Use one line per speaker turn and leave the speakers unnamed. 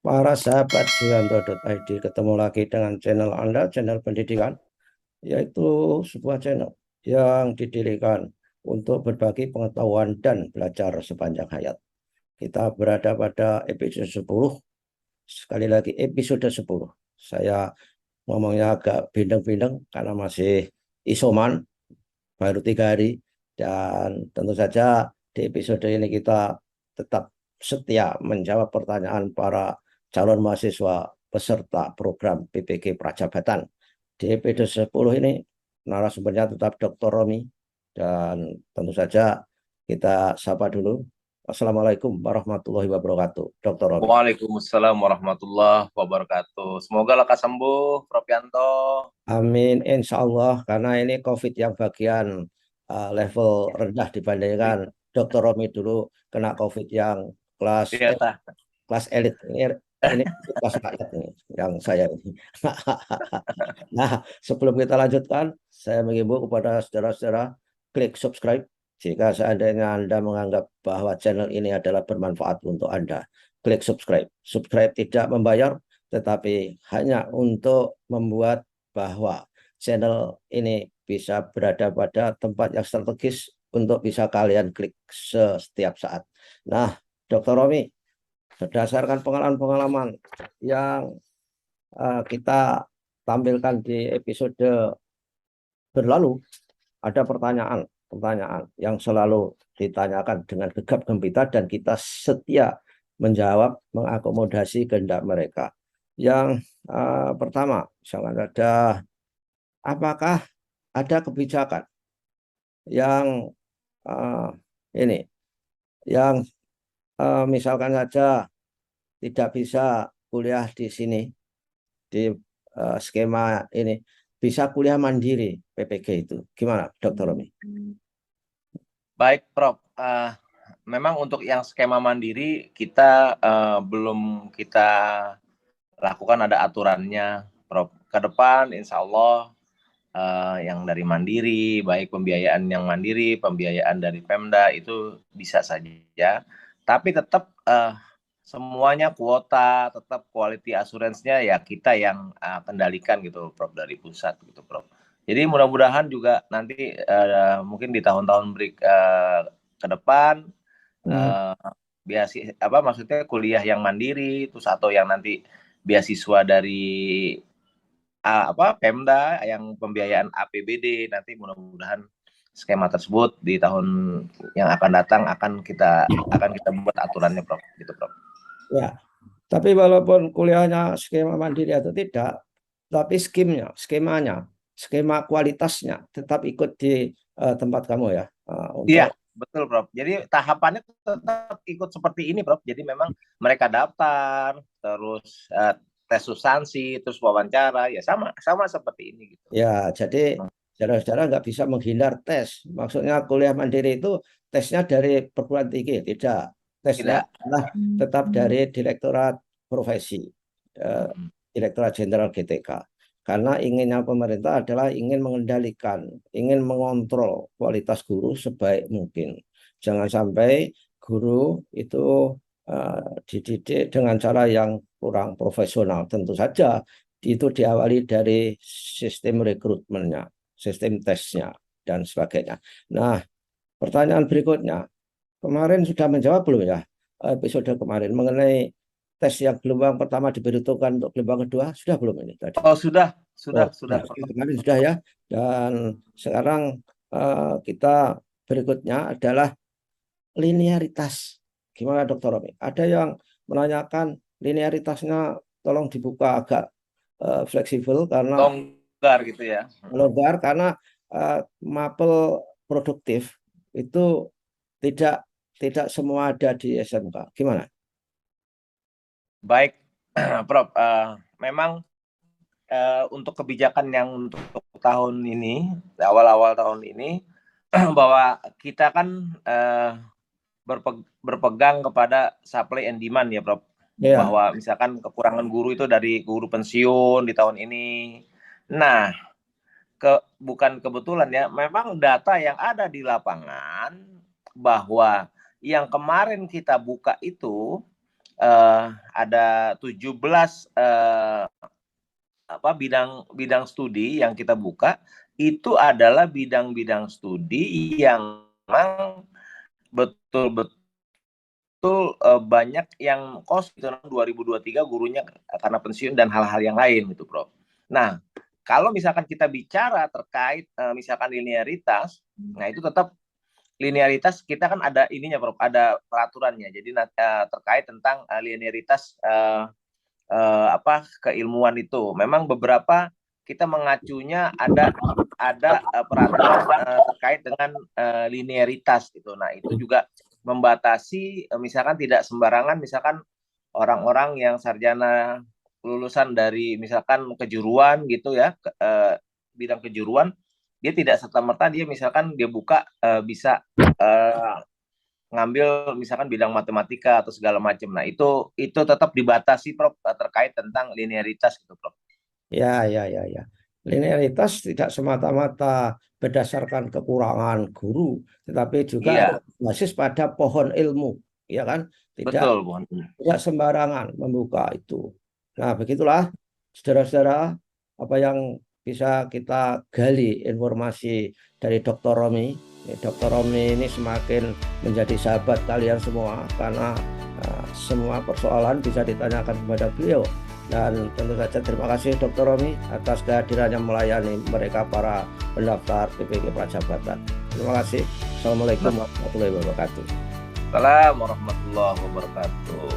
Para sahabat Suyanto.id, ketemu lagi dengan channel Anda, channel pendidikan, yaitu sebuah channel yang didirikan untuk berbagi pengetahuan dan belajar sepanjang hayat. Kita berada pada episode 10, sekali lagi episode 10. Saya ngomongnya agak bindeng-bindeng karena masih isoman, baru 3 hari. Dan tentu saja di episode ini kita tetap setia menjawab pertanyaan para calon mahasiswa peserta program PPG Prajabatan. Di episode 10 ini narasumbernya tetap Dr. Romi, dan tentu saja kita sapa dulu. Assalamualaikum warahmatullahi wabarakatuh, Dr. Romi.
Waalaikumsalam warahmatullahi wabarakatuh. Semoga lekas sembuh, Prof. Yanto.
Amin, insya Allah, karena ini COVID yang bagian level rendah dibandingkan Dr. Romi dulu kena COVID yang kelas
Iya, tah.
kelas elit. Ini kelas rakyat ini yang saya ini. Nah, sebelum kita lanjutkan, saya mengimbau kepada saudara-saudara klik subscribe jika seandainya Anda menganggap bahwa channel ini adalah bermanfaat untuk Anda. Klik subscribe. Subscribe tidak membayar, tetapi hanya untuk membuat bahwa channel ini bisa berada pada tempat yang strategis untuk bisa kalian klik setiap saat. Nah, Dr. Romi, berdasarkan pengalaman-pengalaman yang kita tampilkan di episode berlalu, ada pertanyaan yang selalu ditanyakan dengan gegap gempita dan kita setia menjawab, mengakomodasi kehendak mereka. Yang pertama, misalkan ada, apakah ada kebijakan yang uh, ini, yang misalkan saja tidak bisa kuliah di sini, di skema ini, bisa kuliah mandiri PPG itu. Gimana, Dokter Romi?
Baik, Prof. Memang untuk yang skema mandiri kita belum kita lakukan, ada aturannya, Prof. Ke depan, insya Allah yang dari mandiri, baik pembiayaan yang mandiri, pembiayaan dari Pemda itu bisa saja. Tapi tetap semuanya kuota, tetap quality assurance-nya ya kita yang kendalikan gitu, Prof, dari pusat gitu, Prof. Jadi mudah-mudahan juga nanti mungkin di tahun-tahun ke depan maksudnya kuliah yang mandiri terus atau yang nanti beasiswa dari Pemda yang pembiayaan APBD, nanti mudah-mudahan skema tersebut di tahun yang akan datang akan kita buat aturannya, Prof. Gitu, Prof.
Ya, tapi walaupun kuliahnya skema mandiri atau tidak, tapi skemanya, skema kualitasnya tetap ikut di tempat kamu ya,
Iya,
untuk
betul, Prof. Jadi tahapannya tetap ikut seperti ini, Prof. Jadi memang mereka daftar, terus tes substansi, terus wawancara, ya sama seperti ini gitu.
ya. Jadi saudara-saudara nggak bisa menghindar tes. Maksudnya kuliah mandiri itu tesnya dari perguruan tinggi, tidak. Tesnya
Tidak.
adalah tetap dari Direktorat Profesi, eh, Direktorat Jenderal GTK. Karena inginnya pemerintah adalah ingin mengendalikan, ingin mengontrol kualitas guru sebaik mungkin. Jangan sampai guru itu dididik dengan cara yang kurang profesional. Tentu saja itu diawali dari sistem rekrutmennya, sistem tesnya, dan sebagainya. Nah, pertanyaan berikutnya, kemarin sudah menjawab belum ya, episode kemarin mengenai tes yang gelombang pertama diberitakan untuk gelombang kedua, sudah belum ini tadi?
Oh, sudah,
Oh,
sudah, Prof.
kemarin sudah ya. Dan sekarang kita berikutnya adalah linearitas. Gimana, Dokter Romi? Ada yang menanyakan linearitasnya, tolong dibuka agak fleksibel karena
Longgar gitu ya.
longgar, karena mapel produktif itu tidak tidak semua ada di SMK. Gimana?
Baik, Prof. Memang untuk kebijakan yang untuk tahun ini, awal-awal tahun ini, bahwa kita kan berpegang kepada supply and demand ya, Prof.
Ya,
Bahwa misalkan kekurangan guru itu dari guru pensiun di tahun ini. Nah, bukan kebetulan ya, memang data yang ada di lapangan bahwa yang kemarin kita buka itu ada 17 bidang studi yang kita buka, itu adalah bidang-bidang studi yang memang betul-betul banyak yang kos di tahun 2023 gurunya karena pensiun dan hal-hal yang lain gitu, Prof. Nah, kalau misalkan kita bicara terkait misalkan linearitas, nah itu tetap linearitas kita kan ada ininya, Prof, ada peraturannya. Jadi terkait tentang linearitas keilmuan itu. Memang beberapa kita mengacunya ada peraturan terkait dengan linearitas gitu. Nah, itu juga membatasi misalkan tidak sembarangan misalkan orang-orang yang sarjana lulusan dari misalkan kejuruan gitu ya, bidang kejuruan, dia tidak serta-merta dia misalkan dia buka bisa ngambil misalkan bidang matematika atau segala macam. Nah, itu tetap dibatasi, Prof, terkait tentang linearitas gitu, Prof.
Ya, ya, ya, ya. Linearitas tidak semata-mata berdasarkan kekurangan guru, tetapi juga
Iya,
basis pada pohon ilmu, ya kan? Tidak
betul, Bu.
tidak sembarangan membuka itu. Nah, begitulah saudara-saudara apa yang bisa kita gali informasi dari Dr. Romi. Dr. Romi ini semakin menjadi sahabat kalian semua karena semua persoalan bisa ditanyakan kepada beliau. Dan tentu saja terima kasih Dr. Romi atas kehadirannya melayani mereka para pendaftar PPG Prajabatan. Terima kasih. Assalamualaikum warahmatullahi wabarakatuh.
Assalamualaikum warahmatullahi wabarakatuh.